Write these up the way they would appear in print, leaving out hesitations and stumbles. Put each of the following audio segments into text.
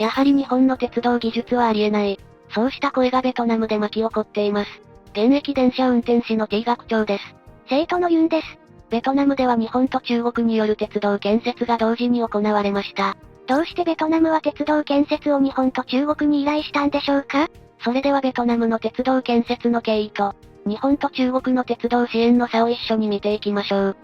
やはり日本の鉄道技術はありえない。そうした声がベトナムで巻き起こっています。現役電車運転士の T 学長です。生徒のユンです。ベトナムでは日本と中国による鉄道建設が同時に行われました。どうしてベトナムは鉄道建設を日本と中国に依頼したんでしょうか？それではベトナムの鉄道建設の経緯と、日本と中国の鉄道支援の差を一緒に見ていきましょう。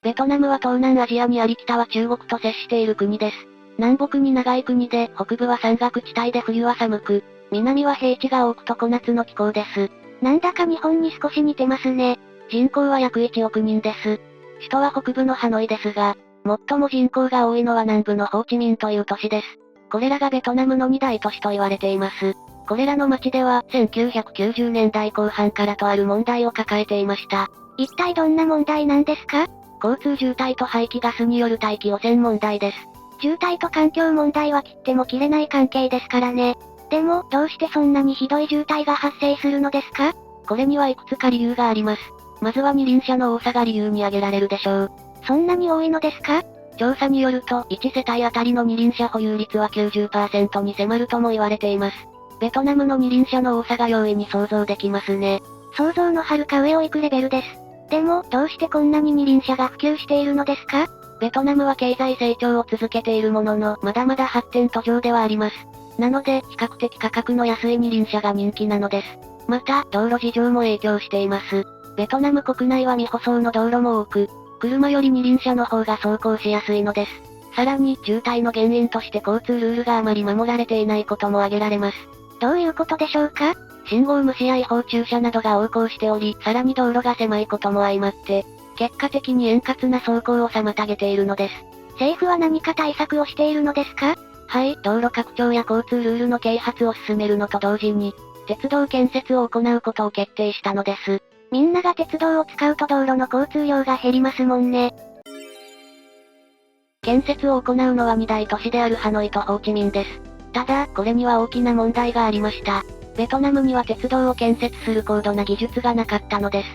ベトナムは東南アジアにあり北は中国と接している国です。南北に長い国で北部は山岳地帯で冬は寒く、南は平地が多く常夏の気候です。なんだか日本に少し似てますね。人口は約1億人です。首都は北部のハノイですが、最も人口が多いのは南部のホーチミンという都市です。これらがベトナムの2大都市と言われています。これらの町では1990年代後半からとある問題を抱えていました。一体どんな問題なんですか？交通渋滞と排気ガスによる大気汚染問題です。渋滞と環境問題は切っても切れない関係ですからね。でも、どうしてそんなにひどい渋滞が発生するのですか？これにはいくつか理由があります。まずは二輪車の多さが理由に挙げられるでしょう。そんなに多いのですか？調査によると、1世帯あたりの二輪車保有率は 90% に迫るとも言われています。ベトナムの二輪車の多さが容易に想像できますね。想像の遥か上を行くレベルです。でも、どうしてこんなに二輪車が普及しているのですか？ベトナムは経済成長を続けているものの、まだまだ発展途上ではあります。なので、比較的価格の安い二輪車が人気なのです。また、道路事情も影響しています。ベトナム国内は未舗装の道路も多く、車より二輪車の方が走行しやすいのです。さらに、渋滞の原因として交通ルールがあまり守られていないことも挙げられます。どういうことでしょうか？信号無視や違法駐車などが横行しており、さらに道路が狭いことも相まって、結果的に円滑な走行を妨げているのです。政府は何か対策をしているのですか？はい、道路拡張や交通ルールの啓発を進めるのと同時に、鉄道建設を行うことを決定したのです。みんなが鉄道を使うと道路の交通量が減りますもんね。建設を行うのは2大都市であるハノイとホーチミンです。ただ、これには大きな問題がありました。ベトナムには鉄道を建設する高度な技術がなかったのです。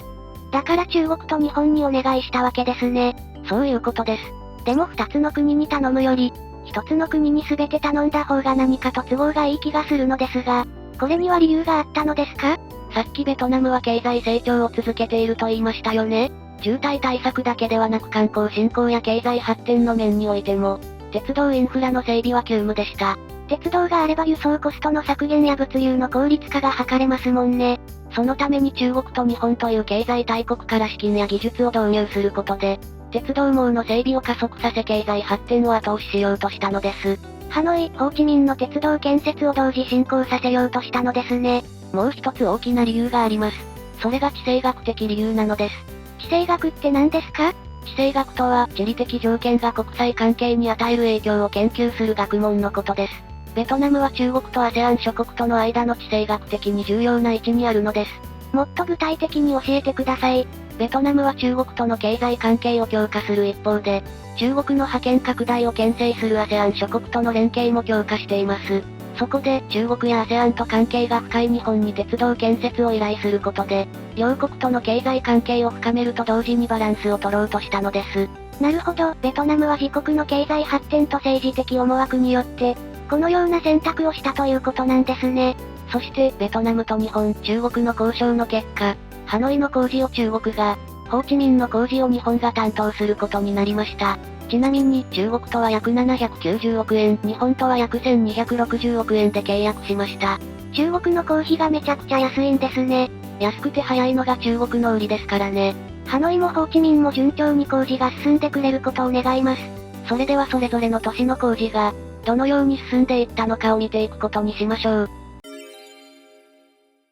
だから中国と日本にお願いしたわけですね。そういうことです。でも2つの国に頼むより、1つの国に全て頼んだ方が何かと都合がいい気がするのですが、これには理由があったのですか？さっきベトナムは経済成長を続けていると言いましたよね。渋滞対策だけではなく観光振興や経済発展の面においても、鉄道インフラの整備は急務でした。鉄道があれば輸送コストの削減や物流の効率化が図れますもんね。そのために中国と日本という経済大国から資金や技術を導入することで、鉄道網の整備を加速させ経済発展を後押ししようとしたのです。ハノイ、ホーチミンの鉄道建設を同時進行させようとしたのですね。もう一つ大きな理由があります。それが地政学的理由なのです。地政学って何ですか？地政学とは、地理的条件が国際関係に与える影響を研究する学問のことです。ベトナムは中国と ASEAN 諸国との間の地政学的に重要な位置にあるのです。もっと具体的に教えてください。ベトナムは中国との経済関係を強化する一方で、中国の覇権拡大を牽制する ASEAN 諸国との連携も強化しています。そこで、中国や ASEAN と関係が深い日本に鉄道建設を依頼することで、両国との経済関係を深めると同時にバランスを取ろうとしたのです。なるほど、ベトナムは自国の経済発展と政治的思惑によって、このような選択をしたということなんですね。そして、ベトナムと日本、中国の交渉の結果、ハノイの工事を中国が、ホーチミンの工事を日本が担当することになりました。ちなみに、中国とは約790億円、日本とは約1260億円で契約しました。中国の工費がめちゃくちゃ安いんですね。安くて早いのが中国の売りですからね。ハノイもホーチミンも順調に工事が進んでくれることを願います。それではそれぞれの都市の工事が、どのように進んでいったのかを見ていくことにしましょう。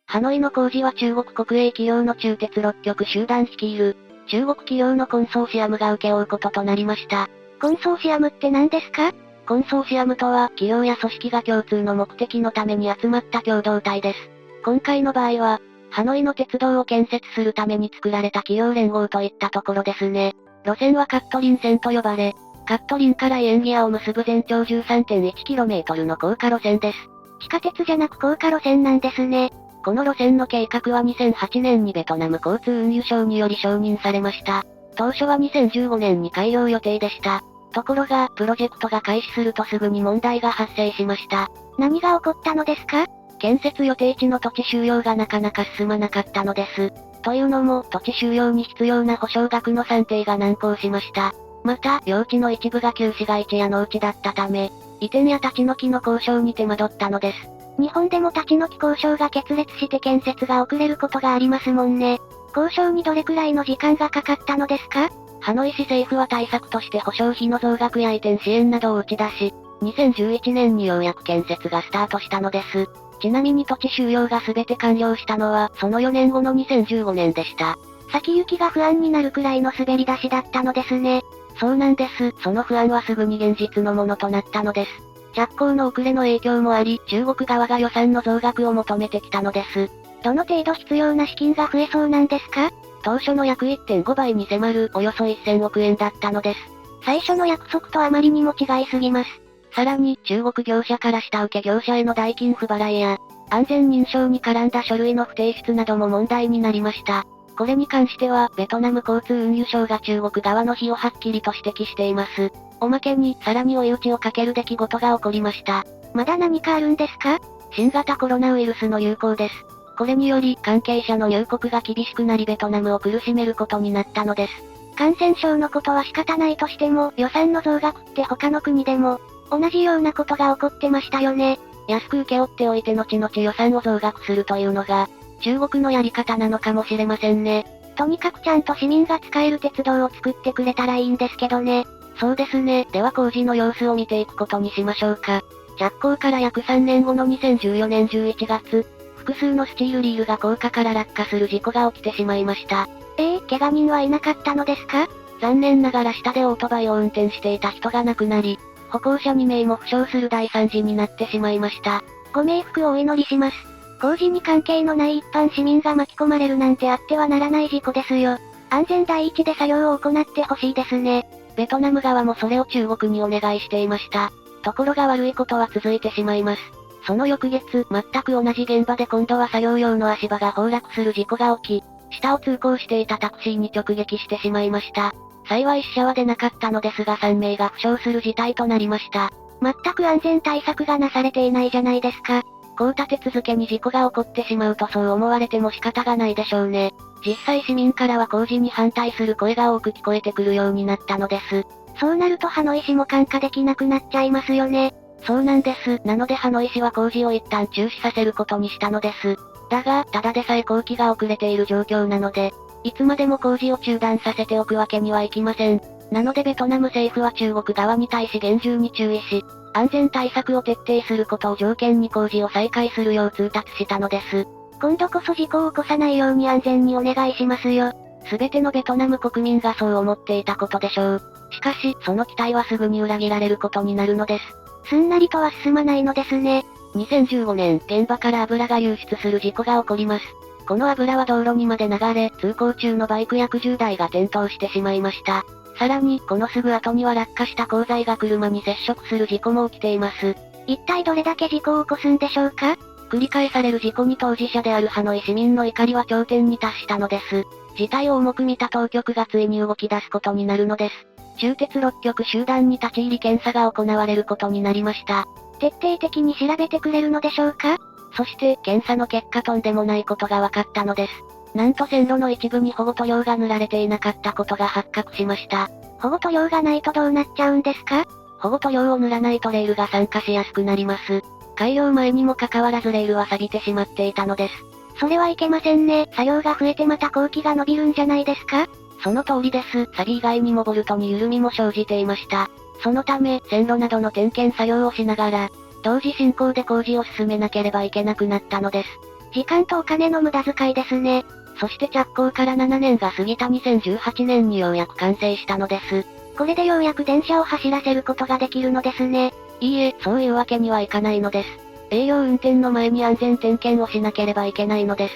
ハノイの工事は中国国営企業の中鉄6局集団率いる、中国企業のコンソーシアムが請け負うこととなりました。コンソーシアムって何ですか？コンソーシアムとは、企業や組織が共通の目的のために集まった共同体です。今回の場合は、ハノイの鉄道を建設するために作られた企業連合といったところですね。路線はカットリン線と呼ばれ、カットリンからイエンギアを結ぶ全長 13.1km の高架路線です。地下鉄じゃなく高架路線なんですね。この路線の計画は2008年にベトナム交通運輸省により承認されました。当初は2015年に開業予定でした。ところが、プロジェクトが開始するとすぐに問題が発生しました。何が起こったのですか？建設予定地の土地収用がなかなか進まなかったのです。というのも、土地収用に必要な保証額の算定が難航しました。また、用地の一部が旧市街地や農地だったため、移転や立ち退きの交渉に手間取ったのです。日本でも立ち退き交渉が決裂して建設が遅れることがありますもんね。交渉にどれくらいの時間がかかったのですか？ハノイ市政府は対策として保証費の増額や移転支援などを打ち出し、2011年にようやく建設がスタートしたのです。ちなみに土地収用が全て完了したのは、その4年後の2015年でした。先行きが不安になるくらいの滑り出しだったのですね。そうなんです。その不安はすぐに現実のものとなったのです。着工の遅れの影響もあり、中国側が予算の増額を求めてきたのです。どの程度必要な資金が増えそうなんですか？当初の約 1.5 倍に迫るおよそ1000億円だったのです。最初の約束とあまりにも違いすぎます。さらに、中国業者から下請け業者への代金不払いや、安全認証に絡んだ書類の不提出なども問題になりました。これに関しては、ベトナム交通運輸省が中国側の非をはっきりと指摘しています。おまけに、さらに追い打ちをかける出来事が起こりました。まだ何かあるんですか？新型コロナウイルスの流行です。これにより、関係者の入国が厳しくなりベトナムを苦しめることになったのです。感染症のことは仕方ないとしても、予算の増額って他の国でも、同じようなことが起こってましたよね。安く請け負っておいて後々予算を増額するというのが、中国のやり方なのかもしれませんね。とにかくちゃんと市民が使える鉄道を作ってくれたらいいんですけどね。そうですね。では工事の様子を見ていくことにしましょうか。着工から約3年後の2014年11月、複数のスチールリールが高架から落下する事故が起きてしまいました。怪我人はいなかったのですか？残念ながら下でオートバイを運転していた人が亡くなり、歩行者2名も負傷する大惨事になってしまいました。ご冥福をお祈りします。工事に関係のない一般市民が巻き込まれるなんてあってはならない事故ですよ。安全第一で作業を行ってほしいですね。ベトナム側もそれを中国にお願いしていました。ところが悪いことは続いてしまいます。その翌月、全く同じ現場で今度は作業用の足場が崩落する事故が起き、下を通行していたタクシーに直撃してしまいました。幸い死者は出なかったのですが3名が負傷する事態となりました。全く安全対策がなされていないじゃないですか。こう立て続けに事故が起こってしまうとそう思われても仕方がないでしょうね。実際市民からは工事に反対する声が多く聞こえてくるようになったのです。そうなるとハノイ市も看過できなくなっちゃいますよね。そうなんです。なのでハノイ市は工事を一旦中止させることにしたのです。だが、ただでさえ工期が遅れている状況なので、いつまでも工事を中断させておくわけにはいきません。なのでベトナム政府は中国側に対し厳重に注意し、安全対策を徹底することを条件に工事を再開するよう通達したのです。今度こそ事故を起こさないように安全にお願いしますよ。すべてのベトナム国民がそう思っていたことでしょう。しかし、その期待はすぐに裏切られることになるのです。すんなりとは進まないのですね。2015年、現場から油が流出する事故が起こります。この油は道路にまで流れ、通行中のバイク約10台が転倒してしまいました。さらに、このすぐ後には落下した鋼材が車に接触する事故も起きています。一体どれだけ事故を起こすんでしょうか？繰り返される事故に当事者であるハノイ市民の怒りは頂点に達したのです。事態を重く見た当局がついに動き出すことになるのです。中鉄6局集団に立ち入り検査が行われることになりました。徹底的に調べてくれるのでしょうか？そして、検査の結果とんでもないことが分かったのです。なんと線路の一部に保護塗料が塗られていなかったことが発覚しました。保護塗料がないとどうなっちゃうんですか？保護塗料を塗らないとレールが酸化しやすくなります。改良前にもかかわらずレールは錆びてしまっていたのです。それはいけませんね。作業が増えてまた工期が伸びるんじゃないですか？その通りです。錆以外にもボルトに緩みも生じていました。そのため、線路などの点検作業をしながら、同時進行で工事を進めなければいけなくなったのです。時間とお金の無駄遣いですね。そして着工から7年が過ぎた2018年にようやく完成したのです。これでようやく電車を走らせることができるのですね。いいえ、そういうわけにはいかないのです。営業運転の前に安全点検をしなければいけないのです。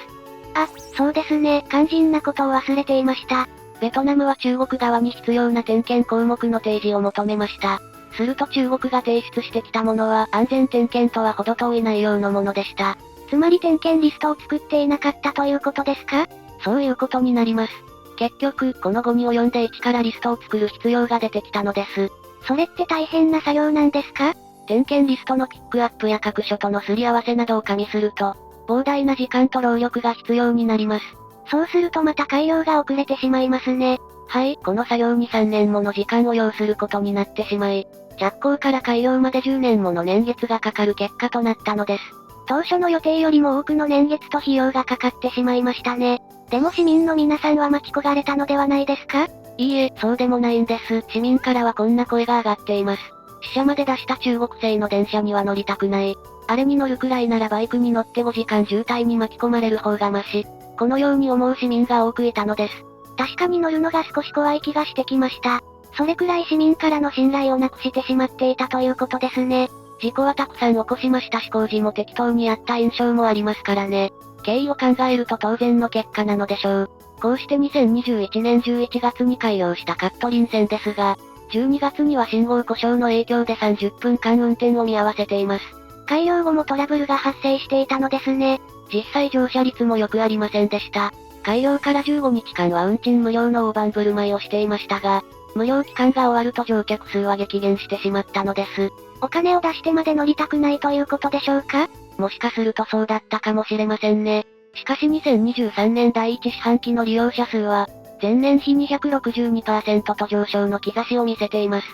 あ、そうですね。肝心なことを忘れていました。ベトナムは中国側に必要な点検項目の提示を求めました。すると中国が提出してきたものは安全点検とは程遠い内容のものでした。つまり点検リストを作っていなかったということですか？そういうことになります。結局、この後に及んで一からリストを作る必要が出てきたのです。それって大変な作業なんですか？点検リストのピックアップや各所とのすり合わせなどを加味すると、膨大な時間と労力が必要になります。そうするとまた改良が遅れてしまいますね。はい、この作業に3年もの時間を要することになってしまい、着工から改良まで10年もの年月がかかる結果となったのです。当初の予定よりも多くの年月と費用がかかってしまいましたね。でも市民の皆さんは待ち焦がれたのではないですか？いいえ、そうでもないんです。市民からはこんな声が上がっています。死者まで出した中国製の電車には乗りたくない。あれに乗るくらいならバイクに乗って5時間渋滞に巻き込まれる方がマシ。このように思う市民が多くいたのです。確かに乗るのが少し怖い気がしてきました。それくらい市民からの信頼をなくしてしまっていたということですね。事故はたくさん起こしましたし工事も適当にやった印象もありますからね。経緯を考えると当然の結果なのでしょう。こうして2021年11月に開業したカットリン線ですが、12月には信号故障の影響で30分間運転を見合わせています。開業後もトラブルが発生していたのですね。実際乗車率も良くありませんでした。開業から15日間は運賃無料の大盤振る舞いをしていましたが、無料期間が終わると乗客数は激減してしまったのです。お金を出してまで乗りたくないということでしょうか？もしかするとそうだったかもしれませんね。しかし2023年第1四半期の利用者数は、前年比 262% と上昇の兆しを見せています。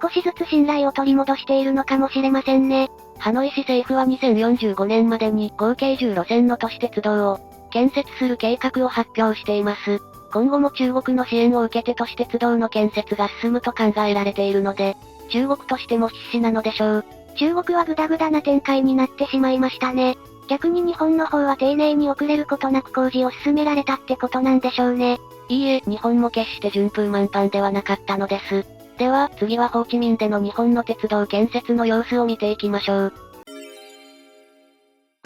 少しずつ信頼を取り戻しているのかもしれませんね。ハノイ市政府は2045年までに合計10路線の都市鉄道を建設する計画を発表しています。今後も中国の支援を受けて都市鉄道の建設が進むと考えられているので、中国としても必死なのでしょう。中国はグダグダな展開になってしまいましたね。逆に日本の方は丁寧に遅れることなく工事を進められたってことなんでしょうね。いいえ、日本も決して順風満帆ではなかったのです。では、次はホーチミンでの日本の鉄道建設の様子を見ていきましょう。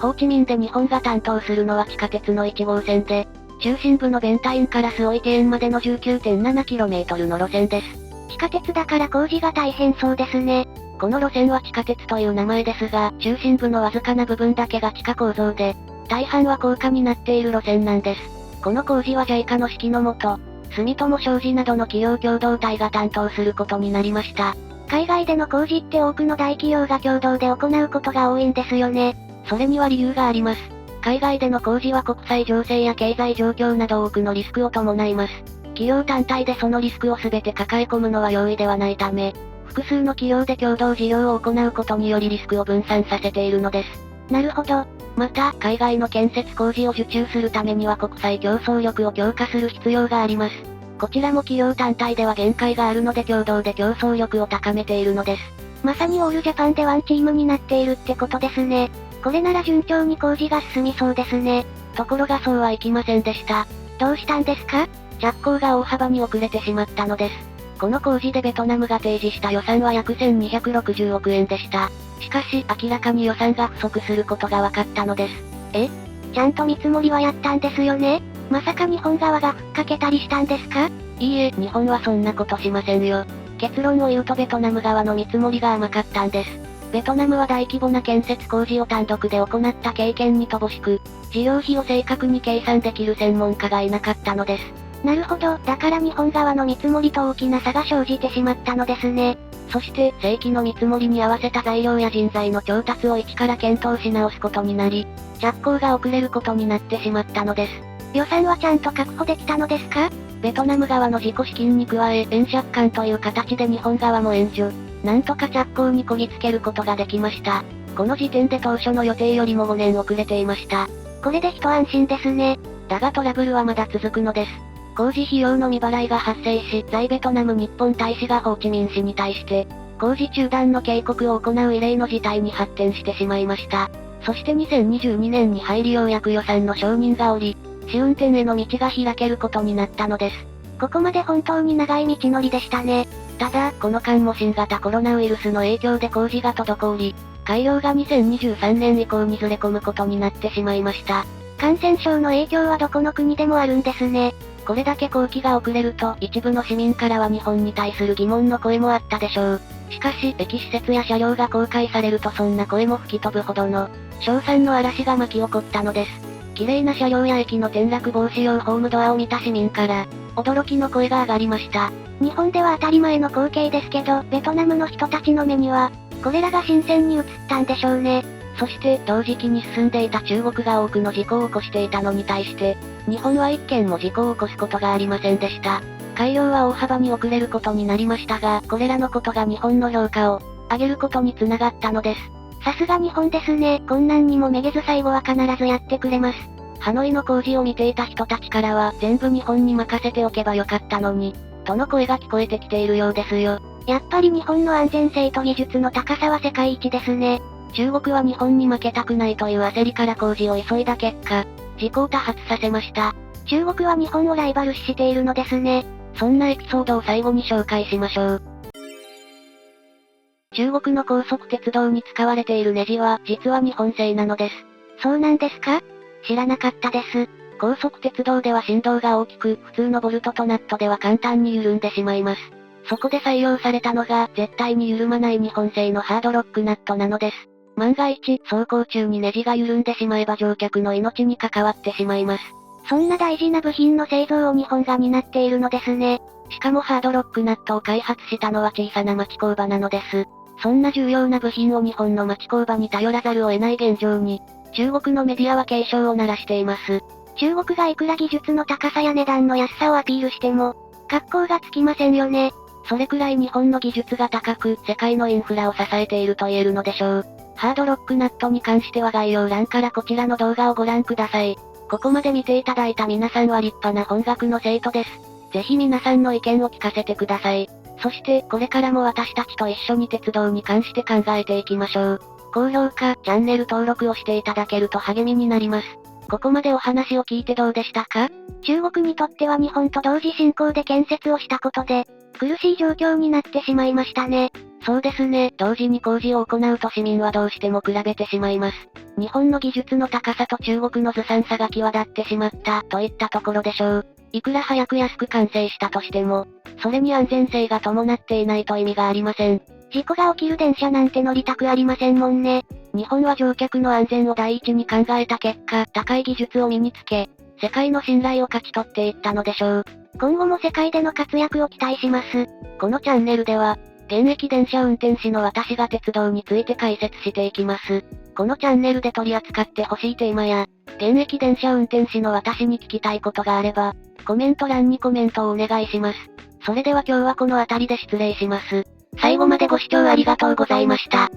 ホーチミンで日本が担当するのは地下鉄の1号線で、中心部のベンタインからスオイティエンまでの 19.7km の路線です。地下鉄だから工事が大変そうですね。この路線は地下鉄という名前ですが、中心部のわずかな部分だけが地下構造で、大半は高架になっている路線なんです。この工事は JICA の指揮のもと、住友商事などの企業共同体が担当することになりました。海外での工事って多くの大企業が共同で行うことが多いんですよね。それには理由があります。海外での工事は国際情勢や経済状況など多くのリスクを伴います。企業単体でそのリスクを全て抱え込むのは容易ではないため、複数の企業で共同事業を行うことによりリスクを分散させているのです。なるほど。また、海外の建設工事を受注するためには国際競争力を強化する必要があります。こちらも企業単体では限界があるので共同で競争力を高めているのです。まさにオールジャパンでワンチームになっているってことですね。これなら順調に工事が進みそうですね。ところがそうはいきませんでした。どうしたんですか？着工が大幅に遅れてしまったのです。この工事でベトナムが提示した予算は約1260億円でした。しかし、明らかに予算が不足することが分かったのです。ちゃんと見積もりはやったんですよね？まさか日本側がふっかけたりしたんですか？いいえ、日本はそんなことしませんよ。結論を言うとベトナム側の見積もりが甘かったんです。ベトナムは大規模な建設工事を単独で行った経験に乏しく、事業費を正確に計算できる専門家がいなかったのです。なるほど、だから日本側の見積もりと大きな差が生じてしまったのですね。そして、正規の見積もりに合わせた材料や人材の調達を一から検討し直すことになり、着工が遅れることになってしまったのです。予算はちゃんと確保できたのですか？ベトナム側の自己資金に加え、円借款という形で日本側も援助。なんとか着工にこぎつけることができました。この時点で当初の予定よりも5年遅れていました。これで一安心ですね。だがトラブルはまだ続くのです。工事費用の未払いが発生し、在ベトナム日本大使がホーチミン市に対して、工事中断の警告を行う異例の事態に発展してしまいました。そして2022年に入りようやく予算の承認が下り、試運転への道が開けることになったのです。ここまで本当に長い道のりでしたね。ただ、この間も新型コロナウイルスの影響で工事が滞り、開業が2023年以降にずれ込むことになってしまいました。感染症の影響はどこの国でもあるんですね。これだけ工期が遅れると、一部の市民からは日本に対する疑問の声もあったでしょう。しかし、駅施設や車両が公開されるとそんな声も吹き飛ぶほどの、称賛の嵐が巻き起こったのです。綺麗な車両や駅の転落防止用ホームドアを見た市民から、驚きの声が上がりました。日本では当たり前の光景ですけど、ベトナムの人たちの目には、これらが新鮮に映ったんでしょうね。そして同時期に進んでいた中国が多くの事故を起こしていたのに対して、日本は一件も事故を起こすことがありませんでした。改良は大幅に遅れることになりましたが、これらのことが日本の評価を上げることにつながったのです。さすが日本ですね。困難にもめげず最後は必ずやってくれます。ハノイの工事を見ていた人たちからは全部日本に任せておけばよかったのに、との声が聞こえてきているようですよ。やっぱり日本の安全性と技術の高さは世界一ですね。中国は日本に負けたくないという焦りから工事を急いだ結果、事故を多発させました。中国は日本をライバル視しているのですね。そんなエピソードを最後に紹介しましょう。中国の高速鉄道に使われているネジは実は日本製なのです。そうなんですか？知らなかったです。高速鉄道では振動が大きく、普通のボルトとナットでは簡単に緩んでしまいます。そこで採用されたのが絶対に緩まない日本製のハードロックナットなのです。万が一、走行中にネジが緩んでしまえば乗客の命に関わってしまいます。そんな大事な部品の製造を日本が担っているのですね。しかもハードロックナットを開発したのは小さな町工場なのです。そんな重要な部品を日本の町工場に頼らざるを得ない現状に、中国のメディアは警鐘を鳴らしています。中国がいくら技術の高さや値段の安さをアピールしても、格好がつきませんよね。それくらい日本の技術が高く、世界のインフラを支えていると言えるのでしょう。ハードロックナットに関しては概要欄からこちらの動画をご覧ください。ここまで見ていただいた皆さんは立派な本学の生徒です。ぜひ皆さんの意見を聞かせてください。そして、これからも私たちと一緒に鉄道に関して考えていきましょう。高評価、チャンネル登録をしていただけると励みになります。ここまでお話を聞いてどうでしたか？中国にとっては日本と同時進行で建設をしたことで、苦しい状況になってしまいましたね。そうですね、同時に工事を行うと市民はどうしても比べてしまいます。日本の技術の高さと中国のずさんさが際立ってしまった、といったところでしょう。いくら早く安く完成したとしても、それに安全性が伴っていないと意味がありません。事故が起きる電車なんて乗りたくありませんもんね。日本は乗客の安全を第一に考えた結果、高い技術を身につけ、世界の信頼を勝ち取っていったのでしょう。今後も世界での活躍を期待します。このチャンネルでは、現役電車運転士の私が鉄道について解説していきます。このチャンネルで取り扱ってほしいテーマや、現役電車運転士の私に聞きたいことがあれば、コメント欄にコメントをお願いします。それでは今日はこの辺りで失礼します。最後までご視聴ありがとうございました。